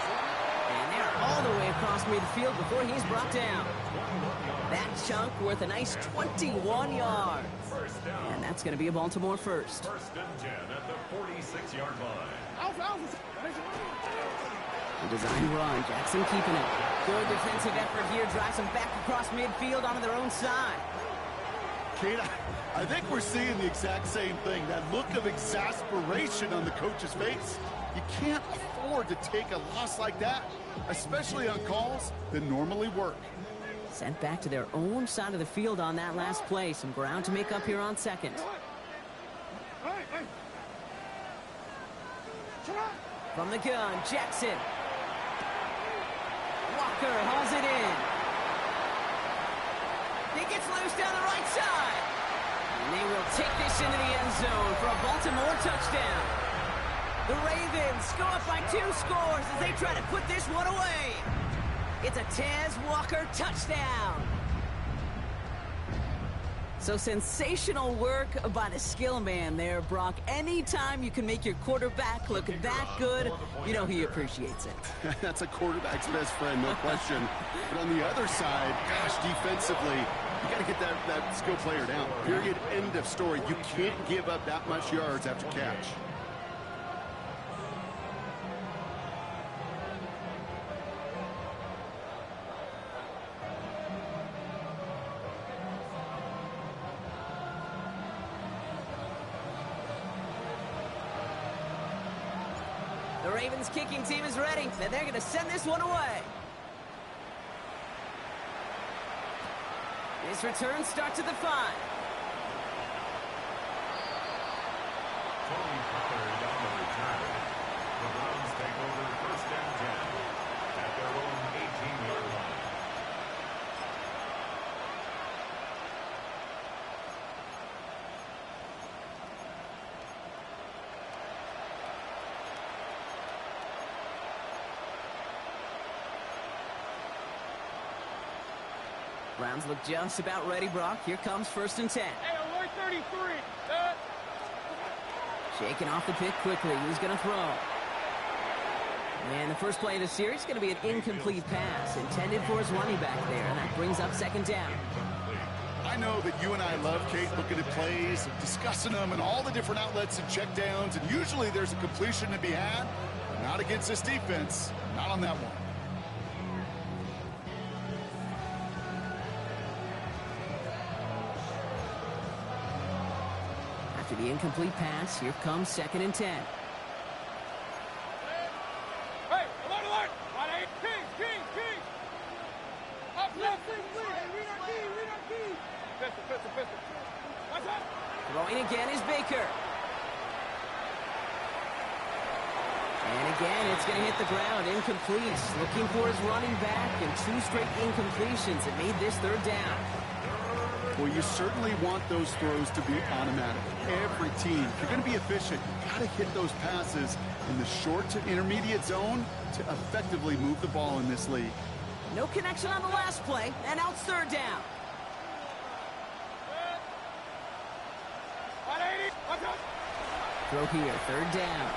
And they're all the way across midfield before he's brought down. That chunk worth a nice 21 yards. And that's going to be a Baltimore first. 1st and 10 at the 46-yard line. The design run. Jackson keeping it. Good defensive effort here. Drives them back across midfield onto their own side. Kate, I think we're seeing the exact same thing. That look of exasperation on the coach's face. You can't afford to take a loss like that, especially on calls that normally work. Sent back to their own side of the field on that last play. Some ground to make up here on 2nd. From the gun, Jackson. Walker hauls it in. It gets loose down the right side. And they will take this into the end zone for a Baltimore touchdown. The Ravens go up by 2 scores as they try to put this one away. It's a Tez Walker touchdown. So sensational work by the skill man there, Brock. Anytime you can make your quarterback look that good, you know he appreciates it. That's a quarterback's best friend, no question. But on the other side, gosh, defensively, you got to get that skill player down. Period, end of story. You can't give up that much yards after catch. The Ravens kicking team is ready, and they're going to send this one away. This return starts at the 5. Tony Pollard on the return. The Browns take over first and 10 at their own 18-yard line. Browns look just about ready, Brock. Here comes first and 10. Hey, alert 33. Shaking off the pick quickly. Who's going to throw? And the first play of the series is going to be an incomplete pass intended for his running back there, and that brings up second down. I know that you and I love, Kate, looking at plays, discussing them, and all the different outlets and checkdowns, and usually there's a completion to be had. Not against this defense. Not on that one. After the incomplete pass, here comes second and 10. Hey, alert. 1-8. King. Up left, please. Read our key. Pistol. Watch out. Throwing again is Baker. And again, it's going to hit the ground. Incomplete. Looking for his running back, and 2 straight incompletions that made this third down. Well, you certainly want those throws to be automatic. Every team, if you're going to be efficient, you got to hit those passes in the short to intermediate zone to effectively move the ball in this league. No connection on the last play, and now it's third down. 180. Watch out. Throw here, third down.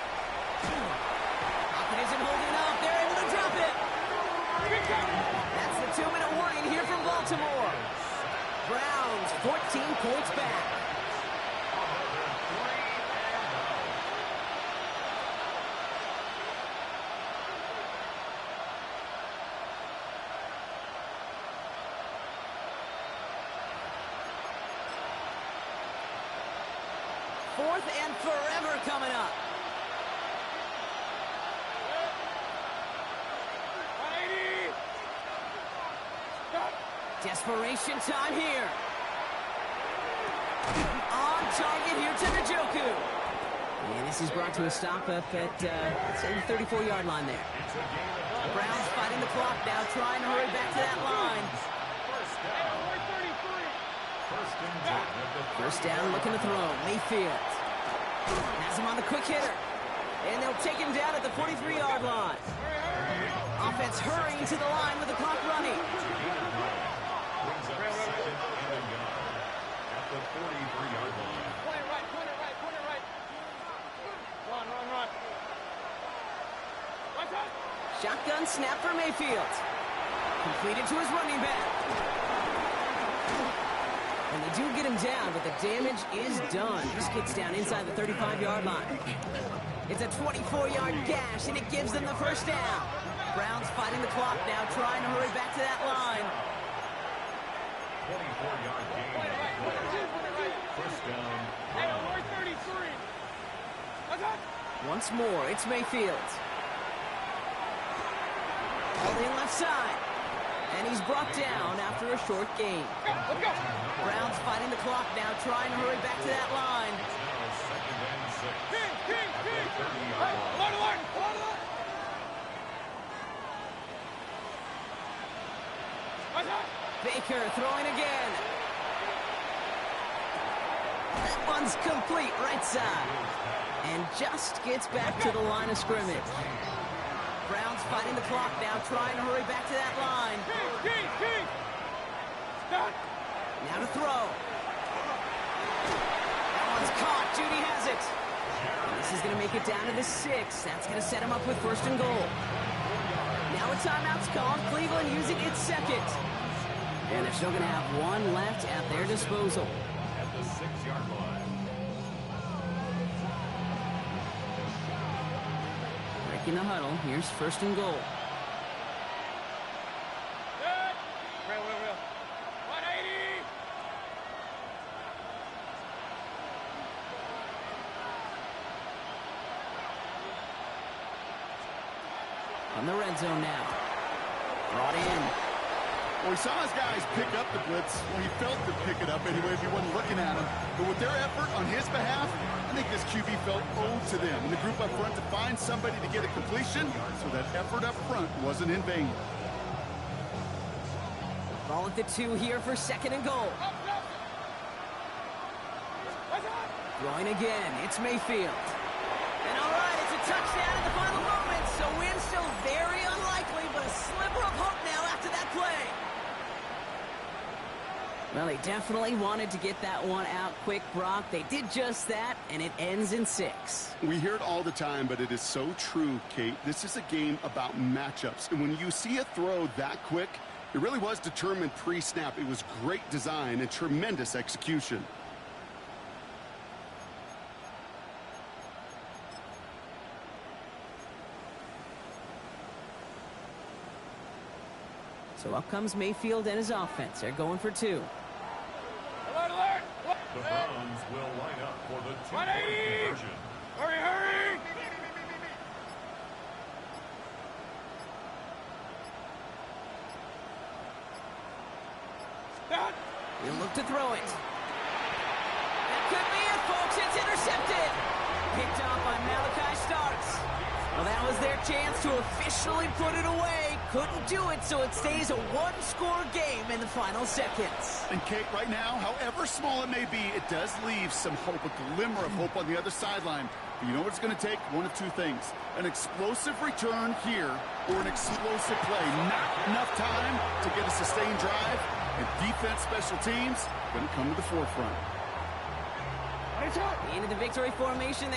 Pocket isn't holding up. They're able to drop it. That's the 2-minute warning here from Baltimore. Browns 14 points back. Fourth and forever coming up. 180. Stop. Desperation time here. On target here to the Njoku. And this is brought to a stop up at, say, the 34-yard line there. The Browns fighting the clock now, trying to hurry back to that line. Hey, alert 33. First down, looking to throw. Mayfield has him on the quick hitter. And they'll take him down at the 43-yard line. Offense hurrying to the line with the clock running. The 43-yard line. Point it right. Run. Watch out. Shotgun snap for Mayfield. Completed to his running back. And they do get him down, but the damage is done. Just gets down inside the 35-yard line. It's a 24-yard gash, and it gives them the first down. Browns fighting the clock now, trying to hurry back to that line. 24-yard gain. First down. Hey, alert 33. Watch out. Once more, it's Mayfield. Holding left side. And he's brought down after a short gain. Let's go. Browns fighting the clock now, trying to hurry back to that line. Now second and 6. King. At the 30-yard Hey, line. alert. Watch out. Baker throwing again. That one's complete right side. And just gets back to the line of scrimmage. Browns fighting the clock now, trying to hurry back to that line. Stop. Now to throw. That one's caught. Judy has it. And this is going to make it down to the 6. That's going to set him up with 1st and goal. Now a timeout's called. Cleveland using its 2nd. And they're still going to have 1 left at their disposal. At the 6-yard line. Breaking the huddle. Here's 1st and goal. Real. 180. On the red zone now. Brought in. Well, he saw his guys pick up the blitz. Well, he felt to pick it up anyway if he wasn't looking at him. But with their effort on his behalf, I think this QB felt owed to them. And the group up front to find somebody to get a completion, so that effort up front wasn't in vain. Ball at the 2 here for 2nd and goal. Throwing again. It's Mayfield. And all right, it's a touchdown in the final moments. So win still very unlikely, but a sliver of hope now after that play. Well, they definitely wanted to get that one out quick, Brock. They did just that, and it ends in 6. We hear it all the time, but it is so true, Kate. This is a game about matchups. And when you see a throw that quick, it really was determined pre-snap. It was great design and tremendous execution. So up comes Mayfield and his offense. They're going for 2. Alert. The Browns will line up for the 2-point 180. conversion. Hurry. Stop. He'll look to throw it. That could be it, folks. It's intercepted. Picked off by Malachi Starks. Well, that was their chance to officially put it away. Couldn't do it, so it stays a 1-score game in the final seconds. And Kate, right now, however small it may be, it does leave some hope, a glimmer of hope on the other sideline. But you know what it's going to take? 1 of 2 things. An explosive return here or an explosive play. Not enough time to get a sustained drive. And defense, special teams, going to come to the forefront. Into the victory formation.